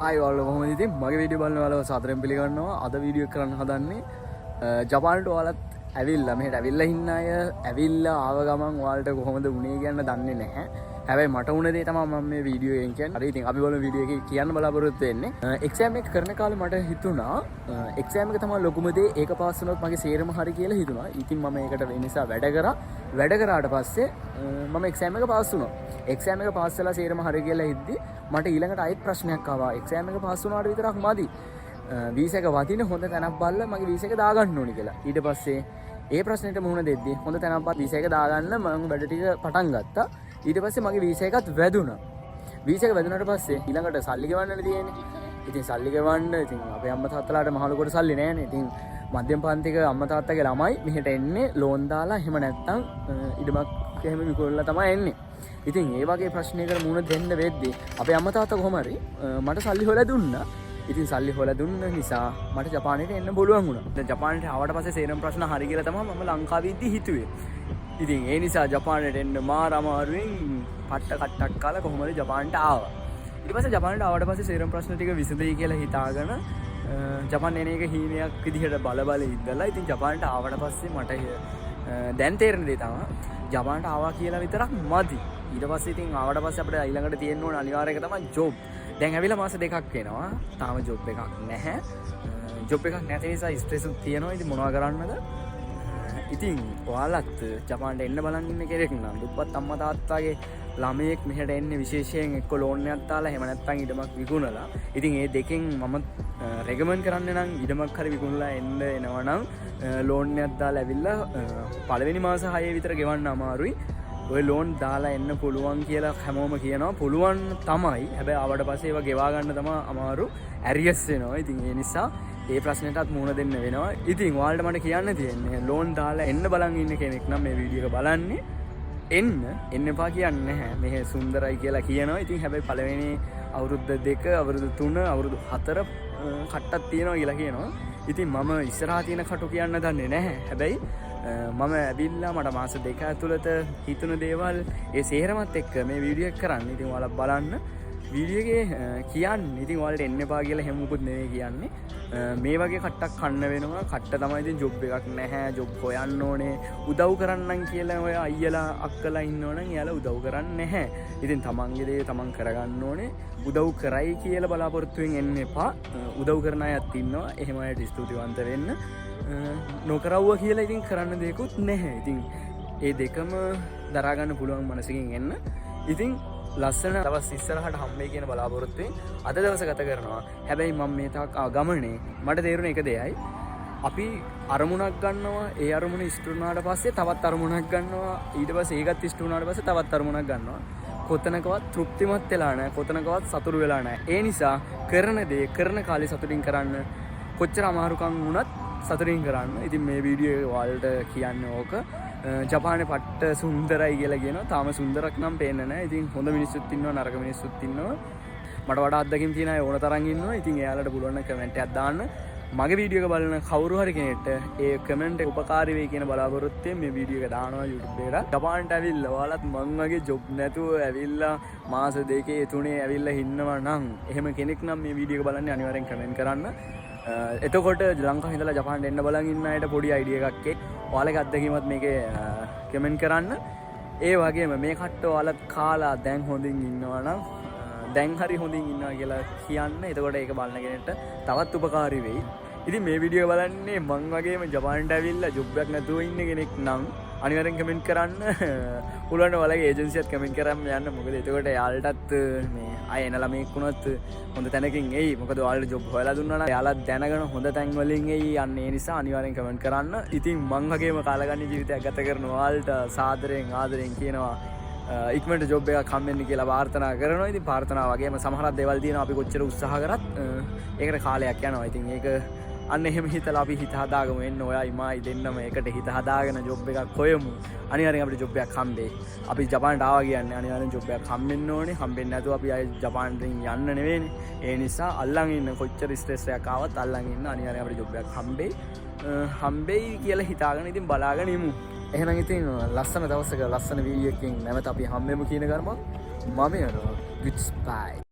හයි ඔයාලෝ කොහොමද ඉතින් මගේ වීඩියෝ බලන ඔයාලව සාදරයෙන් පිළිගන්නවා. අද වීඩියෝ එක කරන්න හදන්නේ ජපානට ඔයාලත් ඇවිල්ලා මෙහෙට ඇවිල්ලා ඉන්න අය ඇවිල්ලා ආව ගමන් ඔයාලට කොහොමද උනේ කියන්න දන්නේ නැහැ. හැබැයි මට උන දේ තමයි මම මේ වීඩියෝ එකෙන් කියන්නේ. හරි ඉතින් අපි බලමු වීඩියෝ එකේ කියන්න බලාපොරොත්තු වෙන්නේ. එක්සෑම් එක කරන කාලේ මට හිතුණා එක්සෑම් එක තමයි ලොකුම දේ. ඒක පාස් වුණොත් මගේ සේරම හරි කියලා හිතුණා. ඉතින් මම ඒකට වෙන නිසා වැඩ කරාට පස්සේ මම එක්සෑම් එක පාස් වුණා. එක්සෑම් එක පාස් වෙලා සේරම හරි කියලා හිද්දි මට ඊළඟට ආයෙත් ප්‍රශ්නයක් ආවා. එක්සෑම් එක පාස් වුණාට විතරක් මදි. වීසා එක වදින හොඳ තැනක් බලලා මගේ වීසා එක දාගන්න ඕනි කියලා. ඊට පස්සේ ඒ ප්‍රශ්නෙට මුහුණ දෙද්දි හොඳ තැනක් බලලා වීසා එක දාගන්න මම වැඩ ටික පටන් ගත්තා. ඊට පස්සේ මගේ වීසා එකත් වැදුණා. වීසා එක වැදුනට පස්සේ ඊළඟට සල්ලි ගෙවන්නනේ තියෙන්නේ. ඉතින් සල්ලි ගෙවන්න ඉතින් අපේ අම්මා තාත්තලාට මහලුකොට සල්ලි නැහැනේ. ඉතින් මධ්‍යම පන්තික අම්මා තාත්තගේ ළමයි මෙහෙට එන්නේ ලෝන් දාලා එහෙම නැත්තම් ඉඩමක් එහෙම විකුණලා තමයි එන්නේ. ඉතින් ඒ වගේ ප්‍රශ්නයකට මුහුණ දෙන්න වෙද්දී අපේ අම්මා තාත්තා කොහොම හරි මට සල්ලි හොයලා දුන්නා. ඉතින් සල්ලි හොයලා දුන්න නිසා මට ජපානයට එන්න පුළුවන් වුණා. දැන් ජපානයට ආවට පස්සේ සේරම ප්‍රශ්න හරි කියලා තමයි මම ලංකාවේදී හිතුවේ. ඉතින් ඒ නිසා ජපානයට එන්න මාර අමාරුවෙන් කට්ටක් කාලා කොහොම හරි ජපානට ආවා. ඊට පස්සේ ජපානට ආවට පස්සේ සේරම ප්‍රශ්න ටික විසඳෙයි කියලා හිතාගෙන ජපාන් එන එක හීනයක් විදිහට බල ඉඳලා ඉතින් ජපානට ආවට පස්සේ මට දැන් තේරෙන දේ තමයි ජපානට ආවා කියලා විතරක් මදි. ඊට පස්සේ ඉතින් ආවට පස්සේ අපිට ඊළඟට තියෙන්න ඕන අනිවාර්ය එක තමයි ජොබ්. දැන් ඇවිල්ලා මාස දෙකක් වෙනවා. තාම ජොබ් එකක් නැහැ. ජොබ් එකක් නැති නිසා ස්ට්‍රෙස් උත් තියෙනවා. ඉතින් මොනවා කරන්නද? ඉතින් ඔයාලත් ජපානට එන්න බලන් ඉන්න කෙනෙක් නම් දුප්පත් අම්මා තාත්තාගේ ළමයෙක් මෙහෙට එන්නේ විශේෂයෙන් එක්ක ලෝන් එකක් දාලා එහෙම නැත්නම් ඉඩමක් විකුණලා. ඉතින් මේ දෙකෙන් මම රෙකමන්ඩ් කරන්නේ නම් ඉඩමක් හරි විකුණලා එන්න එනවා නම් ලෝන් එකක් දාලා ඇවිල්ලා පළවෙනි මාස 6 විතර ගෙවන්න අමාරුයි. ඔය ලෝන් දාලා එන්න පුළුවන් කියලා හැමෝම කියනවා. පුළුවන් තමයි. හැබැයි ආවට පස්සේ ඒවා ගෙවා ගන්න තමයි අමාරු. ඇරියස් වෙනවා. ඉතින් ඒ නිසා ඒ ප්‍රශ්නයටත් මුහුණ දෙන්න වෙනවා. ඉතින් ඔයාලට මට කියන්න තියෙන්නේ ලෝන් දාලා එන්න බලන් ඉන්න කෙනෙක් නම් මේ වීඩියෝ එක බලන්නේ එන්න එපා කියන්නේ නැහැ. මෙහෙ සුන්දරයි කියලා කියනවා. ඉතින් හැබැයි පළවෙනි අවුරුද්ද 2, අවුරුදු 3, අවුරුදු 4 කට්ටක් තියෙනවා කියලා කියනවා. ඉතින් මම ඉස්සරහා තියෙන කටු කියන්න දන්නේ නැහැ. හැබැයි මම ඇවිල්ලා මට මාස 2 ඇතුළත හිතුණු දේවල් ඒ සේරමත් එක්ක මේ වීඩියෝ එක කරන්න. ඉතින් ඔයාලා බලන්න වීඩියෝ එකේ කියන්නේ ඉතින් ඔයාලට එන්න එපා කියලා හැම මොකුත් නෙවෙයි කියන්නේ. මේ වගේ කට්ටක් කන්න වෙනවා. කට්ට තමයි ඉතින් ජොබ් එකක් නැහැ. ජොබ් හොයන්න ඕනේ. උදව් කරන්නම් කියලා ඔය අයියලා අක්කලා ඉන්නවනම් එයාලා උදව් කරන්නේ නැහැ. ඉතින් තමන්ගේ දේ තමන් කරගන්න ඕනේ. උදව් කරයි කියලා බලාපොරොත්තුෙන් එන්න එපා. උදව් කරන අයත් ඉන්නවා. එහෙම අයට ස්තුතිවන්ත වෙන්න. නොකරවුවා කියලා ඉතින් කරන්න දෙයක්වත් නැහැ. ඉතින් ඒ දෙකම දරා ගන්න පුළුවන් මනසකින් එන්න. ඉතින් ලස්සන දවස් ඉස්සරහට හම්බෙයි කියන බලාපොරොත්තුෙන් අද දවස ගත කරනවා. හැබැයි මම මේ තාක් ගමනේ මට තේරුණ එක දෙයයි. අපි අරමුණක් ගන්නවා. ඒ අරමුණ ඉෂ්ට වුණාට පස්සේ තවත් අරමුණක් ගන්නවා. ඊට පස්සේ ඒකත් ඉෂ්ට වුණාට පස්සේ තවත් අරමුණක් ගන්නවා. කොතනකවත් තෘප්තිමත් වෙලා නැහැ. කොතනකවත් සතුටු වෙලා නැහැ. ඒ නිසා කරන දේ කරන කාලේ සතුටින් කරන්න. කොච්චර අමාරුකම් වුණත් සතුටින් කරන්න. ඉතින් මේ වීඩියෝ එක ඔයාලට කියන්නේ ඕක. ජපානේ පට්ට සුන්දරයි කියලා කියනවා. තාම සුන්දරක් නම් පේන්නේ නැහැ. ඉතින් හොඳ මිනිස්සුත් ඉන්නවා, නරක මිනිස්සුත් ඉන්නවා. මට වඩා අත්දැකීම් තියෙන අය ඕන තරම් ඉන්නවා. ඉතින් එයාලට පුළුවන් නම් කමෙන්ට් එකක් දාන්න. මගේ වීඩියෝ එක බලන කවුරු හරි කෙනෙක්ට ඒ කමෙන්ට් එක උපකාරී වෙයි කියන බලාපොරොත්තුෙන් මේ වීඩියෝ එක දානවා YouTube එකට. ජපානට ඇවිල්ලා ඔයාලත් මං වගේ ජොබ් නැතුව ඇවිල්ලා මාස 2 3 ඇවිල්ලා ඉන්නවා නම් එහෙම කෙනෙක් නම් මේ වීඩියෝ එක බලන්නේ අනිවාර්යෙන් කමෙන්ට් කරන්න. එතකොට ලංකාවේ ඉඳලා ජපානට එන්න බලන් ඉන්න අයට පොඩි අයිඩියා එකක් එයි. ඔයාලගේ අත්දැකීමත් මේකේ කමෙන්ට් කරන්න. ඒ වගේම මේ කට්ට ඔයාලත් කාලා දැන් හොඳින් ඉන්නවා නම් දැන් හරි හොඳින් ඉන්නවා කියලා කියන්න. එතකොට ඒක බලන කෙනෙක්ට තවත් උපකාරී වෙයි. ඉතින් මේ වීඩියෝ බලන්නේ මං වගේම ජපානට ඇවිල්ලා ජොබ් එකක් නැතුව ඉන්න කෙනෙක් නම් අනිවාර්යෙන් කමෙන්ට් කරන්න. පුළුවන් ඔයාලගේ ඒජන්සියත් කමෙන්ට් කරන්න යන්න. මොකද එතකොට යාළටත් මේ අය එන ළමෙක් වුණත් හොඳ තැනකින් එයි. මොකද ඔයාලට ජොබ් හොයලා දුන්නා නම් යාළත් දැනගෙන හොඳ තැන් වලින් එයි. අන්න ඒ නිසා අනිවාර්යෙන් කමෙන්ට් කරන්න. ඉතින් මං වගේම කාලගන්නේ ජීවිතයක් ගත කරන ඔයාලට සාදරයෙන් ආදරයෙන් කියනවා ඉක්මනට ජොබ් එකක් හම්බෙන්න කියලා ප්‍රාර්ථනා කරනවා. ඉතින් ප්‍රාර්ථනා වගේම සමහරක් දේවල් තියෙනවා අපි කොච්චර උත්සාහ කරත් ඒකට කාලයක් යනවා. ඉතින් ඒක අන්න එහෙම හිතලා අපි හිත හදාගමු. එන්න ඔයයි මායි දෙන්නම එකට හිත හදාගෙන ජොබ් එකක් හොයමු. අනිවාර්යෙන් අපිට ජොබ් එකක් හම්බෙයි. අපි ජපානට ආවා කියන්නේ අනිවාර්යෙන් ජොබ් එකක් හම්බෙන්න ඕනේ. හම්බෙන්නේ නැතුව අපි ආයේ ජපානට යන්න නෙවෙයිනේ. ඒ නිසා අල්ලන් ඉන්න කොච්චර ස්ට්‍රෙස් එකක් ආවත් අල්ලන් ඉන්න අනිවාර්යෙන් අපිට ජොබ් එකක් හම්බෙයි කියලා හිතාගෙන ඉතින් බලාගෙන ඉමු. එහෙනම් ඉතින් ලස්සන දවසක ලස්සන වීඩියෝ එකකින් නැවත අපි හම්බෙමු කියන ගමන් මම යනවා. Goodbye.